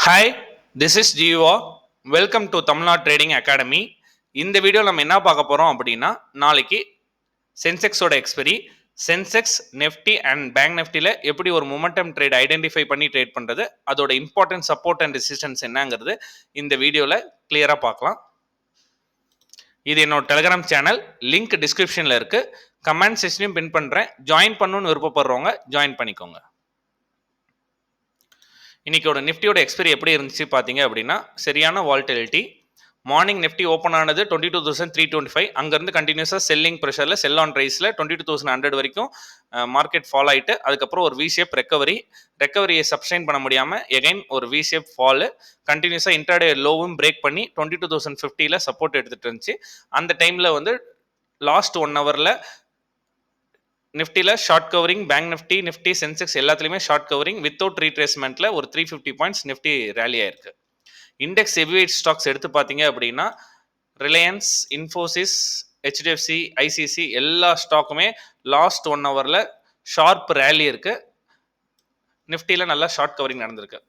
Hi, this is Jeeva. Welcome to Tamil Nadu trading academy. இந்த video நம்ம என்ன பார்க்க போகிறோம் அப்படின்னா, நாளைக்கு சென்செக்ஸோட expiry, Sensex Nifty and bank நெஃப்டியில் எப்படி ஒரு மொமெண்டம் ட்ரேட் ஐடென்டிஃபை பண்ணி ட்ரேட் பண்ணுறது, அதோட இம்பார்ட்டன்ட் சப்போர்ட் அண்ட் ரெசிஸ்டன்ஸ் என்னங்கிறது இந்த வீடியோவில் கிளியராக பார்க்கலாம். இது என்னோட டெலிகிராம் சேனல், லிங்க் டிஸ்கிரிப்ஷனில் இருக்குது. கமெண்ட் செக்ஷனையும் பின் பண்ணுறேன். ஜாயின் பண்ணணும்னு விருப்பப்படுறவங்க ஜாயின் பண்ணிக்கோங்க. இன்னைக்கோட நிஃப்டியோட எக்ஸ்பெரி எப்படி இருந்துச்சு பார்த்தீங்க அப்படின்னா, சரியான வால்டிலிட்டி. மார்னிங் நிஃப்டி ஓப்பன் ஆனது 22,325. அங்கேருந்து கண்டினியூஸாக செல்லிங் ப்ரெஷரில் செல் ஆன் ரைஸில் 22,100 வரைக்கும் மார்க்கெட் ஃபால் ஆகிட்டு, அதுக்கப்புறம் ஒரு வி ஷேப் ரெக்கவரியை சப்ஸ்டைன் பண்ண முடியாமல் எகைன் ஒரு வி ஷேப் ஃபாலு, கண்டினியூஸாக இன்டர்டே லோவும் பிரேக் பண்ணி 22,050 சப்போர்ட் எடுத்துகிட்டு இருந்துச்சு. அந்த டைமில் வந்து லாஸ்ட் 1 ஹவரில் நிஃப்டியில் short covering, bank Nifty, Sensex எல்லாத்துலேயுமே ஷார்ட் கவரிங் வித்தவுட் ரீட்ரேஸ்மெண்ட்டில் ஒரு 350 பாயிண்ட்ஸ் நிஃப்டி ரேலி ஆயிருக்கு. இண்டெக்ஸ் ஹெவிவெயிட் ஸ்டாக்ஸ் எடுத்து பார்த்தீங்க அப்படின்னா, ரிலையன்ஸ், இன்ஃபோசிஸ், ஹெச்டிஎஃப்சி, ஐசிசி எல்லா ஸ்டாக்குமே லாஸ்ட் 1 ஹவரில் ஷார்ப் ரேலி இருக்குது. நிஃப்டியில் நல்லா ஷார்ட் கவரிங் நடந்திருக்கு.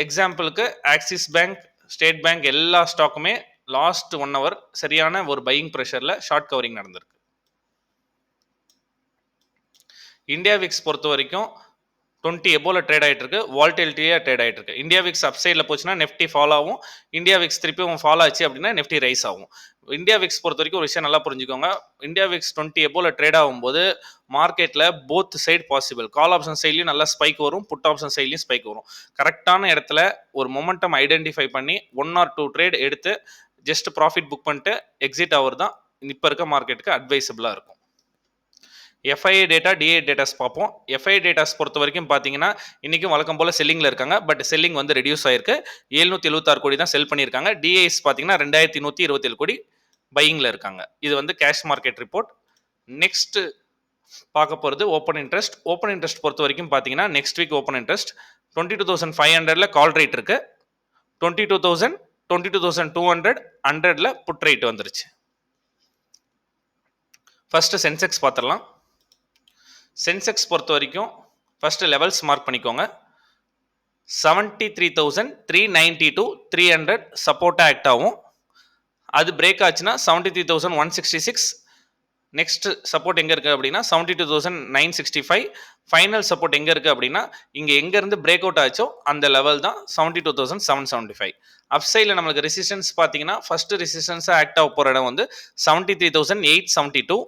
எக்ஸாம்பிளுக்கு ஆக்சிஸ் பேங்க், ஸ்டேட் பேங்க் எல்லா ஸ்டாக்குமே லாஸ்ட் 1 ஹவர் சரியான ஒரு பையிங் ப்ரெஷரில் ஷார்ட் கவரிங் நடந்திருக்கு. இந்தியா விக்ஸ் பொறுத்த வரைக்கும் 20 எபோல ட்ரேட் ஆகிட்டு இருக்கு, வால்டிலிட்டியாக ட்ரேட் ஆகிட்டு இருக்கு. இந்தியா விக்ஸ் அப் சைடில் போச்சுன்னா நிஃப்டி ஃபாலோ ஆகும், இந்தியா விக்ஸ் திருப்பியும் ஃபாலோ ஆச்சு அப்படின்னா நிஃப்டி ரைஸ் ஆகும். இந்தியா விக்ஸ் பொறுத்த வரைக்கும் ஒரு விஷயம் நல்லா புரிஞ்சுக்கோங்க. இந்தியா விக்ஸ் 20 எபோல ட்ரேட் ஆகும்போது மார்க்கெட்டில் both side possible. Call option சைட்லையும் நல்லா ஸ்பைக் வரும், புட் ஆப்ஷன் சைட்லையும் ஸ்பைக் வரும். கரெக்டான இடத்துல ஒரு மொமெண்டம் ஐடென்டிஃபை பண்ணி 1 or 2 ட்ரேட் எடுத்து ஜஸ்ட் ப்ராஃபிட் புக் பண்ணிட்டு எக்ஸிட் ஆவர் தான் இப்போ இருக்க மார்க்கெட்டுக்கு அட்வைசபிளாக இருக்கும். எஃப்ஐஏ டேட்டா, டிஏ டேட்டாஸ் பார்ப்போம். எஃப்ஐஏ டேட்டாஸ் பொறுத்த வரைக்கும் பார்த்தீங்கன்னா, இன்றைக்கும் வழக்கம் போல் செல்லிங்கில் இருக்காங்க. பட் செல்லிங் வந்து ரெடியூஸ் ஆயிருக்கு. 776 கோடி தான் செல் பண்ணியிருக்காங்க. டிஏஎஸ் பார்த்தீங்கன்னா 2127 கோடி பையிங்கில் இருக்காங்க. இது வந்து கேஷ் மார்க்கெட் ரிப்போர்ட். நெக்ஸ்ட் பார்க்க போகிறது ஓப்பன் இன்ட்ரெஸ்ட். ஓப்பன் இன்ட்ரெஸ்ட் பொறுத்த வரைக்கும் பார்த்தீங்கன்னா, நெக்ஸ்ட் வீக் ஓப்பன் இன்ட்ரெஸ்ட் 22,500 கால் ரேட் இருக்கு. 22,000, 22,200, 100 புட் ரேட் வந்துருச்சு. ஃபர்ஸ்ட் சென்செக்ஸ் பார்த்துடலாம். சென்செக்ஸ் பொறுத்த வரைக்கும் ஃபர்ஸ்ட் லெவல்ஸ் மார்க் பண்ணிக்கோங்க. 73,392, 300 சப்போர்ட்டாக ஆக்ட் ஆகும். அது பிரேக் ஆச்சுன்னா 73,166. நெக்ஸ்ட் சப்போர்ட் எங்கே இருக்குது அப்படின்னா 72,965. ஃபைனல் சப்போர்ட் எங்கே இருக்குது அப்படின்னா, இங்கே எங்கேருந்து பிரேக் அவுட் ஆச்சோ அந்த லெவல் தான் 72,775. அப்சைடில் நம்மளுக்கு ரெசிஸ்டன்ஸ் பார்த்தீங்கன்னா, ஃபர்ஸ்ட் ரெசிஸ்டன்ஸாக ஆக்ட் ஆக போகிற இடம் வந்து 73,872.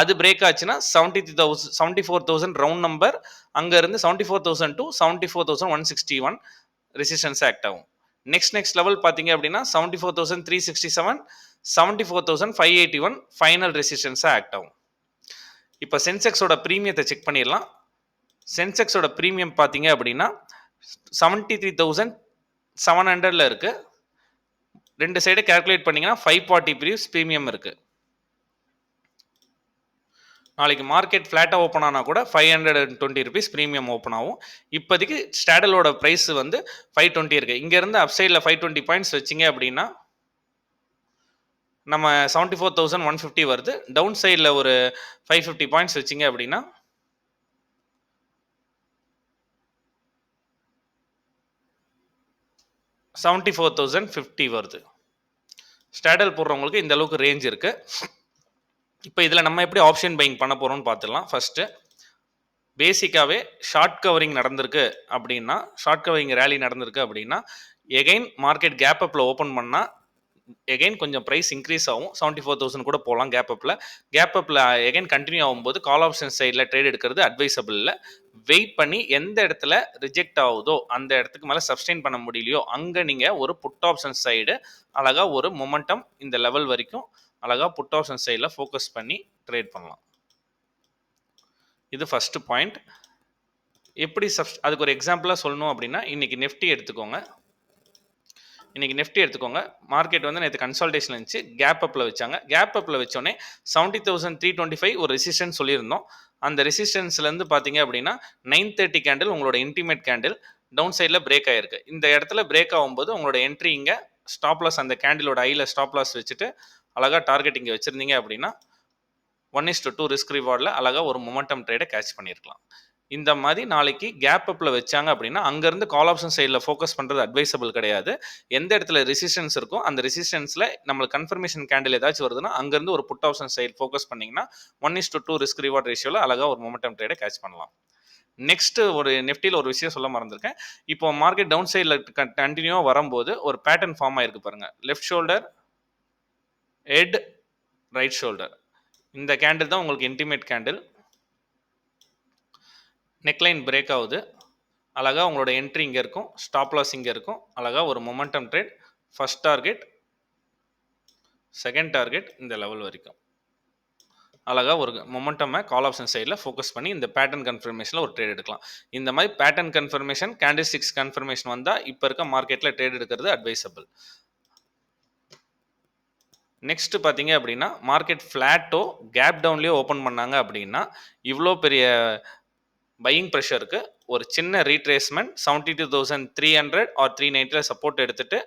அது பிரேக் ஆச்சுன்னா 74,000 ரவுண்ட் நம்பர், அங்கேருந்து 74,000 to 74,161 ரெசிஸ்டன்ஸ் ஆக்ட் ஆகும். நெக்ஸ்ட் லெவல் பார்த்தீங்க அப்படின்னா 74,367, 74,581 ஃபைனல் ரெசிஸ்டன்ஸாக ஆக்ட் ஆகும். இப்போ சென்செக்ஸோட ப்ரீமியத்தை செக் பண்ணிடலாம். சென்செக்ஸோட ப்ரீமியம் பார்த்தீங்க அப்படின்னா 73,700 இருக்குது. ரெண்டு சைடு கேல்குலேட் பண்ணிங்கன்னா 540 ப்ரீமியம் இருக்குது. நாளைக்கு மார்க்கெட் ஃப்ளாட்டாக ஓப்பன் ஆனால் கூட 520 rupees ப்ரீமியம் ஓப்பன் ஆகும். இப்போதைக்கு ஸ்டாடலோட ப்ரைஸ் வந்து 520 இருக்குது. இங்கேருந்து அப்சைடில் 520 பாயிண்ட்ஸ் வச்சிங்க அப்படின்னா நம்ம 74,150 வருது. டவுன் சைடில் ஒரு 550 பாயிண்ட்ஸ் வச்சிங்க அப்படின்னா 74,050 வருது. ஸ்டாடல் போடுறவங்களுக்கு இந்த அளவுக்கு ரேஞ்ச் இருக்குது. இப்போ இதில் நம்ம எப்படி ஆப்ஷன் பையிங் பண்ண போகிறோம்னு பார்த்துடலாம். ஃபஸ்ட்டு பேசிக்காகவே ஷார்ட் கவரிங் நடந்திருக்கு அப்படின்னா, ஷார்ட் கவரிங் ரேலி நடந்திருக்கு அப்படின்னா, எகைன் மார்க்கெட் கேப் அப்பில் ஓப்பன் பண்ணால் எகைன் கொஞ்சம் ப்ரைஸ் இன்க்ரீஸ் ஆகும். 74,000 கூட போகலாம் கேப் அப்பில் எகைன் கண்டினியூ ஆகும்போது கால் ஆப்ஷன் சைடில் ட்ரேட் எடுக்கிறது அட்வைசபிள் இல்லை. வெயிட் பண்ணி எந்த இடத்துல ரிஜெக்ட் ஆகுதோ அந்த இடத்துக்கு மேலே சப்ஸ்டெயின் பண்ண முடியலையோ அங்கே நீங்கள் ஒரு புட் ஆப்ஷன் சைடு அழகாக ஒரு மொமெண்டம் இந்த லெவல் வரைக்கும் அழகாக புட் ஆப்ஷன் சைடில் ஃபோக்கஸ் பண்ணி ட்ரேட் பண்ணலாம். இது ஃபர்ஸ்ட் பாயிண்ட். எப்படி அதுக்கு ஒரு எக்ஸாம்பிளாக சொல்லணும் அப்படின்னா, இன்னைக்கு நிஃப்டி எடுத்துக்கோங்க. மார்க்கெட் வந்து நேற்று கன்சால்டேஷன் இருந்துச்சு, கேப் அப்பில் வச்சாங்க. கேப் அப்பில் வச்சோடனே 70,325 ஒரு ரெசிஸ்டன்ஸ் சொல்லியிருந்தோம். அந்த ரெசிஸ்டன்ஸ்லேருந்து பார்த்தீங்க அப்படின்னா 930 கேண்டில் உங்களோட இன்டிமேட் கேண்டில் டவுன் சைடில் பிரேக் ஆகிருக்கு. இந்த இடத்துல பிரேக் ஆகும்போது உங்களோட என்ட்ரி இங்கே ஸ்டாப் லாஸ் அந்த கேண்டிலோட ஐயில் ஸ்டாப் லாஸ் வச்சுட்டு அழகாக டார்கெட் இங்கே வச்சுருந்தீங்க அப்படின்னா 1:2 ரிஸ்க் ரிவார்டில் அழகாக ஒரு மொமெண்டம் ட்ரேடை கேட்ச் பண்ணியிருக்கலாம். இந்த மாதிரி நாளைக்கு கேப் அப்பில் வச்சாங்க அப்படின்னா அங்கேருந்து கால் ஆப்ஷன் சைடில் ஃபோக்கஸ் பண்ணுறது அட்வைசபிள் கிடையாது. எந்த இடத்துல ரெசிஸ்டன்ஸ் இருக்கோ அந்த ரெசிஸ்டன்ஸில் நம்மளுக்கு கன்ஃபர்மேஷன் கேண்டில் ஏதாச்சும் வருதுன்னா அங்கேருந்து ஒரு புட் ஆப்ஷன் சைடு ஃபோக்கஸ் பண்ணிங்கன்னா 1:2 ரிஸ்க் ரிவார்ட் ரேஷியோவில் அழகாக ஒரு மொமெண்டம் ட்ரேடை கேட்ச் பண்ணலாம். நெக்ஸ்ட் ஒரு நிஃப்டியில் ஒரு விஷயம் சொல்ல மறந்துருக்கேன். இப்போ மார்க்கெட் டவுன் சைடில் கண்டினியூவாக வரும்போது ஒரு பேட்டர்ன் ஃபார்ம் ஆயிருக்கு பாருங்க. Left shoulder, head, right shoulder. இந்த கேண்டில் தான் உங்களுக்கு இன்டிமேட் கேண்டில். நெக்லைன் பிரேக் ஆகுது. அழகாக உங்களோட என்ட்ரி இங்கே இருக்கும், ஸ்டாப் லாஸ் இங்கே இருக்கும். அழகாக ஒரு momentum trade, first target, second target இந்த லெவல் வரைக்கும் அழகாக ஒரு மொமெண்டமை கால் ஆப்ஷன் சைடில் ஃபோக்கஸ் பண்ணி இந்த பேட்டர்ன் கன்ஃபர்மேஷனில் ஒரு ட்ரேட் எடுக்கலாம். இந்த மாதிரி பேட்டர்ன் கன்ஃபர்மேஷன், கேண்டில்ஸ்டிக்ஸ் கன்ஃபர்மேஷன் வந்தால் இப்போ இருக்க மார்க்கெட்டில் ட்ரேட் எடுக்கிறது அட்வைசபிள். நெக்ஸ்ட் பார்த்தீங்க அப்படின்னா மார்க்கெட் ஃப்ளாட்டோ கேப் டவுன்லேயோ ஓப்பன் பண்ணாங்க அப்படின்னா இவ்வளோ பெரிய பையிங் ப்ரெஷருக்கு ஒரு சின்ன ரீட்ரேஸ்மெண்ட் 72,300 ஆர் 390 சப்போர்ட் எடுத்துட்டு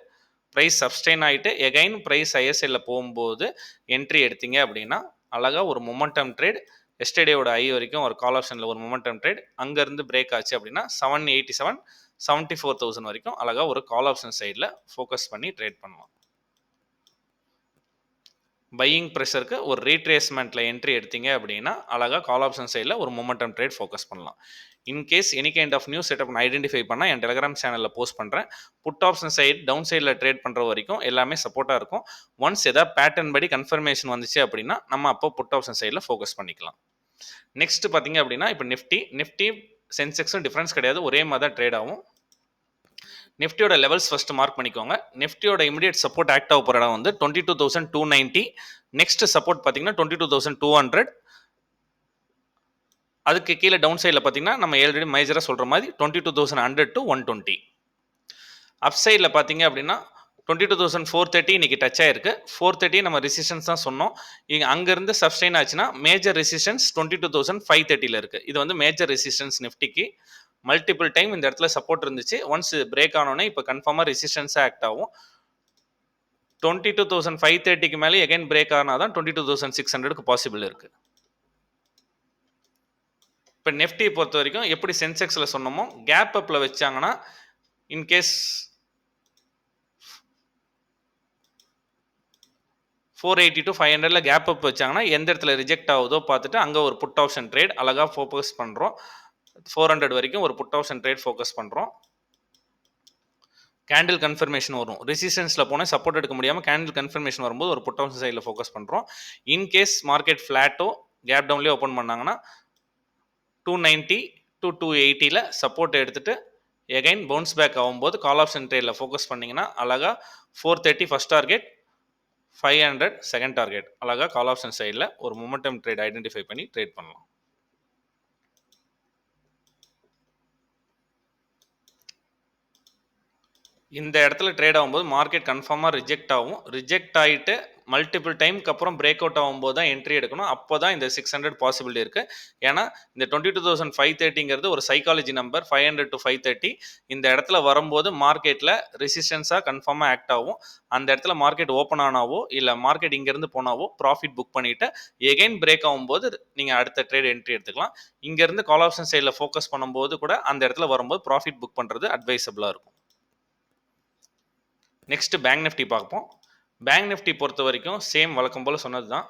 ப்ரைஸ் சப்ஸ்டெயின் ஆகிட்டு எகைன் ப்ரைஸ் ஐஎஸ்எல்ல போகும்போது என்ட்ரி எடுத்தீங்க அப்படின்னா அழகாக ஒரு மொமெண்டம் ட்ரேட் எஸ்டர்டேயோட ஐ வரைக்கும் ஒரு கால் ஆப்ஷனில் ஒரு மொமெண்டம் ட்ரேட் அங்கேருந்து பிரேக் ஆச்சு அப்படின்னா 787 74,000 வரைக்கும் அழகாக ஒரு கால் ஆப்ஷன் சைடில் ஃபோக்கஸ் பண்ணி ட்ரேட் பண்ணலாம். பையிங் ப்ரெஷருக்கு ஒரு ரீட்ரேஸ்மெண்ட்டில் என்ட்ரி எடுத்தீங்க அப்படின்னா அழகாக கால் ஆப்ஷன் சைடில் ஒரு மொமெண்டம் ட்ரேட் ஃபோக்கஸ் பண்ணலாம். In case any kind of new setup நான் ஐடென்டிஃபை பண்ணால் என் டெலிகிராம் சேனலில் போஸ்ட் பண்ணுறேன். புட் ஆப்ஷன் சைடு டவுன் சைடில் ட்ரேட் பண்ணுற வரைக்கும் எல்லாமே சப்போர்ட்டாக இருக்கும். ஒன்ஸ் எதாவது பேட்டர்ன் படி கன்ஃபர்மேஷன் வந்துச்சு அப்படின்னா நம்ம அப்போ புட் ஆப்ஷன் சைடில் ஃபோக்கஸ் பண்ணிக்கலாம். நெக்ஸ்ட் பார்த்தீங்க அப்படின்னா இப்போ நிஃப்டி சென்செக்ஸும் டிஃப்ரென்ஸ் கிடையாது, ஒரே மாதிரி தான் ட்ரேட் ஆகும். நிஃப்டியோட லெவல்ஸ் ஃபர்ஸ்ட் மார்க் பண்ணிக்கோங்க. நிஃப்டியோட இமிடியேட் சப்போர்ட் ஆக்ட் ஆக போகிற இடம் வந்து 22,290. நெக்ஸ்ட் சப்போர்ட் பார்த்தீங்கன்னா 22,200. அதுக்கு கீழே டவுன் சைடில் பார்த்தீங்கன்னா நம்ம ஆல்ரெடி மேஜராக சொல்கிற மாதிரி 22,100 to 120. அப் சைடில் பார்த்தீங்க அப்படின்னா 22,430 இன்னைக்கு டச் ஆயிருக்கு. 430 நம்ம ரெசிஸ்டன்ஸ் தான் சொன்னோம். இங்கே அங்கேருந்து சப்ஸ்டெயின் ஆச்சுன்னா மேஜர் ரெசிஸ்டன்ஸ் 22,530 இருக்குது. இது வந்து மேஜர் ரெசிஸ்டன்ஸ் நிஃப்டிக்கு. மல்டிபிள் டைம் இந்த இடத்துல சப்போர்ட் இருந்துச்சு. ஒன்ஸ் பிரேக் ஆனோன்னே இப்போ கன்ஃபார்மாக ரெசிஸ்டன்ஸாக ஆக்ட் ஆகும். 22,530க்கு மேலே எகைன் பிரேக் ஆனால் தான் 22,600க்கு பாசிபிள் இருக்குது. இப்போ நிஃப்டி பொறுத்த வரைக்கும் எப்படி சென்செக்ஸில் சொன்னோமோ கேப் அப்பில் வச்சாங்கன்னா இன்கேஸ் 480 to 500 கேப் அப் வச்சாங்கன்னா எந்த இடத்துல ரிஜெக்ட் ஆகுதோ பார்த்துட்டு அங்கே ஒரு புட் ஆப்ஷன் ட்ரேட் அழகாக ஃபோக்கஸ் பண்ணுறோம். 400 வரைக்கும் ஒரு புட் ஆப்ஷன் ட்ரேட் ஃபோக்கஸ் பண்ணுறோம். கேண்டில் கன்ஃபர்மேஷன் வரும். ரெசிஸ்டன்ஸில் போனால் சப்போர்ட் எடுக்க முடியாமல் கேண்டில் கன்ஃபர்மேஷன் வரும்போது ஒரு புட் ஆப்ஷன் சைடில் ஃபோக்கஸ் பண்ணுறோம். இன்கேஸ் மார்க்கெட் ஃப்ளாட்டோ கேப் டவுன்லேயே ஓப்பன் பண்ணாங்கன்னா 290 to 280 சப்போர்ட் எடுத்துட்டு எகைன் பவுன்ஸ் பேக் ஆகும்போது கால் ஆப்ஷன் ட்ரேடில் ஃபோக்கஸ் பண்ணிங்கன்னா அழகாக 430 ஃபர்ஸ்ட் டார்கெட், 500 செகண்ட் டார்கெட் அழகாக கால் ஆப்ஷன் சைடில் ஒரு மொமெண்டம் ட்ரேட் ஐடென்டிஃபை பண்ணி ட்ரேட் பண்ணலாம். இந்த இடத்துல ட்ரேட் ஆகும்போது மார்க்கெட் கன்ஃபார்மாக ரிஜெக்ட் ஆகும். ரிஜெக்ட் ஆகிட்டு மல்டிபிள் டைமுக்கு அப்புறம் பிரேக் அவுட் ஆகும்போது தான் என்ட்ரி எடுக்கணும். அப்போ தான் இந்த 600 பாசிபிலிட்டி இருக்குது. ஏன்னா இந்த 22,530ங்கிறது ஒரு சைக்காலஜி நம்பர். 500 to 530 இந்த இடத்துல வரும்போது மார்க்கெட்டில் ரெசிஸ்டன்ஸாக கன்ஃபார்மாக ஆக்ட் ஆகும். அந்த இடத்துல மார்க்கெட் ஓப்பன் ஆனாவோ இல்லை மார்க்கெட் இங்கேருந்து போனாவோ ப்ராஃபிட் புக் பண்ணிவிட்டு எகைன் பிரேக் ஆகும்போது நீங்கள் அடுத்த ட்ரேட் என்ட்ரி எடுத்துக்கலாம். இங்கேருந்து கால் ஆப்ஷன் சைடில் ஃபோக்கஸ் பண்ணும்போது கூட அந்த இடத்துல வரும்போது ப்ராஃபிட் புக் பண்ணுறது அட்வைசபிளாக இருக்கும். நெக்ஸ்ட் பேங்க் நிஃப்டி பார்ப்போம். பேங்க் நிஃப்டி பொறுத்த வரைக்கும் சேம் வழக்கம் போல் சொன்னது தான்.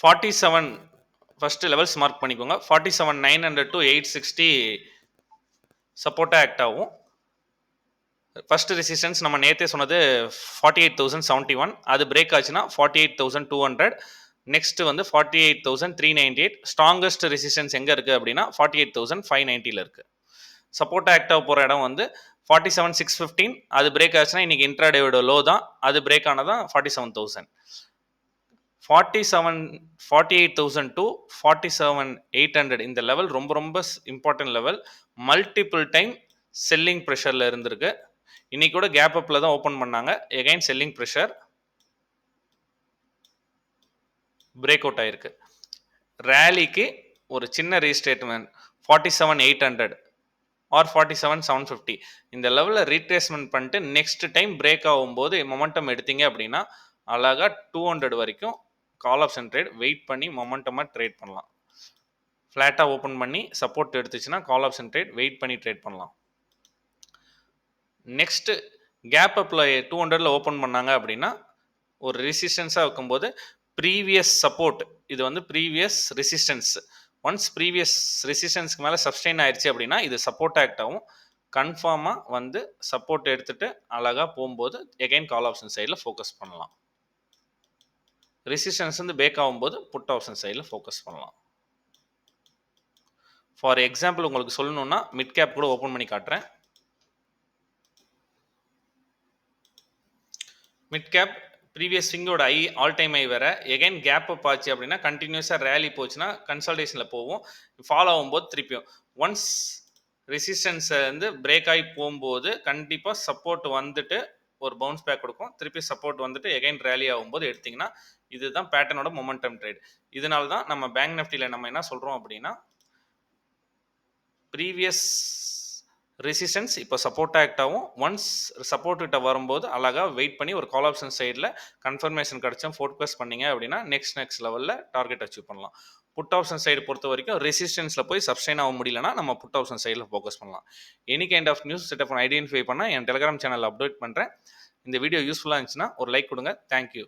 47 ஃபர்ஸ்ட் லெவல்ஸ் மார்க் பண்ணிக்கோங்க. 47,900 to 860 சப்போர்ட்டாக ஆக்ட் ஆகும். ஃபர்ஸ்ட் ரெசிஸ்டன்ஸ் நம்ம நேற்றே சொன்னது 48,071. அது பிரேக் ஆச்சுன்னா 48,200. நெக்ஸ்ட் வந்து 48,398. ஸ்ட்ராங்கஸ்ட் ரெசிஸ்டன்ஸ் எங்கே இருக்குது அப்படின்னா 48,590 இருக்குது. சப்போர்ட்டாக ஆக்ட் ஆக போகிற இடம் வந்து 47,615. அது பிரேக் ஆச்சுன்னா இன்னைக்கு இன்ட்ராடேவோட லோ தான். அது பிரேக் ஆனதான் 47,000. 48,000 to 47,800 இந்த லெவல் ரொம்ப ரொம்ப important level. Multiple time selling ப்ரெஷரில் இருந்திருக்கு. இன்னைக்கு கூட கேப் அப்பில் தான் ஓப்பன் பண்ணாங்க. Again selling pressure break out ஆயிருக்கு. ரேலிக்கு ஒரு சின்ன ரீஸ்டேட்மெண்ட் 47,800 ஆர் 47,750 இந்த லெவலில் ரீட்ரேஸ்மெண்ட் பண்ணிட்டு நெக்ஸ்ட் டைம் பிரேக் ஆகும்போது மொமெண்டம் எடுத்தீங்க அப்படின்னா அழகாக 200 வரைக்கும் கால் ஆப்ஷன் ட்ரேட் வெயிட் பண்ணி மொமெண்டமாக ட்ரேட் பண்ணலாம். ஃப்ளாட்டாக ஓப்பன் பண்ணி சப்போர்ட் எடுத்துச்சுன்னா கால் ஆப்ஷன் ட்ரேட் வெயிட் பண்ணி ட்ரேட் பண்ணலாம். நெக்ஸ்ட்டு கேப் அப்பில் 200 ஓப்பன் பண்ணாங்க அப்படின்னா ஒரு ரெசிஸ்டன்ஸாக வைக்கும்போது ப்ரீவியஸ் சப்போர்ட், இது வந்து ப்ரீவியஸ் ரெசிஸ்டன்ஸ், ஒன்ஸ் ப்ரீவியஸ் ரெசிஸ்டன்ஸ்க்கு மேலே சப்ஸ்டெயின் ஆயிடுச்சு அப்படின்னா இது சப்போர்ட் ஆக்ட் ஆகும். கன்ஃபார்மாக வந்து சப்போர்ட் எடுத்துகிட்டு அழகாக போகும்போது எகைன் கால் ஆப்ஷன் சைடில் ஃபோக்கஸ் பண்ணலாம். ரெசிஸ்டன்ஸ் வந்து பேக் ஆகும்போது புட் ஆப்ஷன் சைடில் ஃபோக்கஸ் பண்ணலாம். ஃபார் எக்ஸாம்பிள் உங்களுக்கு சொல்லணும்னா மிட் கேப் கூட ஓப்பன் பண்ணி காட்டுறேன். மிட் கேப் ப்ரீவியஸ் ஸ்விங்கோட ஆல் டைம் ஐ வேறு, எகைன் கேப் அப் ஆச்சு அப்படின்னா கண்டினியூஸாக ரேலி போச்சுன்னா கன்சல்டேஷனில் போகும், ஃபாலோ ஆகும்போது திருப்பியும் ஒன்ஸ் ரெசிஸ்டன்ஸை வந்து பிரேக் ஆகி போகும்போது கண்டிப்பாக சப்போர்ட் வந்துட்டு ஒரு பவுன்ஸ் பேக் கொடுக்கும், திருப்பி சப்போர்ட் வந்துட்டு எகைன் ரேலி ஆகும்போது எடுத்திங்கன்னா இதுதான் பேட்டர்னோட மொமெண்டம் ட்ரேட். இதனால தான் நம்ம பேங்க் நிஃப்டியில் நம்ம என்ன சொல்கிறோம் அப்படின்னா ப்ரீவியஸ் ரெசிஸ்டன்ஸ் இப்போ சப்போர்ட் ஆக்ட் ஆகும், ஒன்ஸ் சப்போர்ட் கிட்ட வரும்போது அழகாக வெயிட் பண்ணி ஒரு கால் ஆப்ஷன் சைடில் கன்ஃபர்மேஷன் கிடச்சா ஃபோக்கஸ் பண்ணிங்க அப்படின்னா நெக்ஸ்ட் லெவலில் டார்கெட் அச்சீவ் பண்ணலாம். புட் ஆப்ஷன் சைடு பொறுத்த வரைக்கும் ரெசிஸ்டன்ஸில் போய் சப்ஸ்டைன் ஆக முடியலன்னா நம்ம புட் ஆப்ஷன் சைடில் ஃபோக்கஸ் பண்ணலாம். Any kind of news setup identify பண்ணால் என் டெலிகிராம் சேனல் அப்டேட் பண்ணுறேன். இந்த வீடியோ யூஸ்ஃபுல்லாக இருந்துச்சுன்னா ஒரு லைக் கொடுங்க. தேங்க்யூ.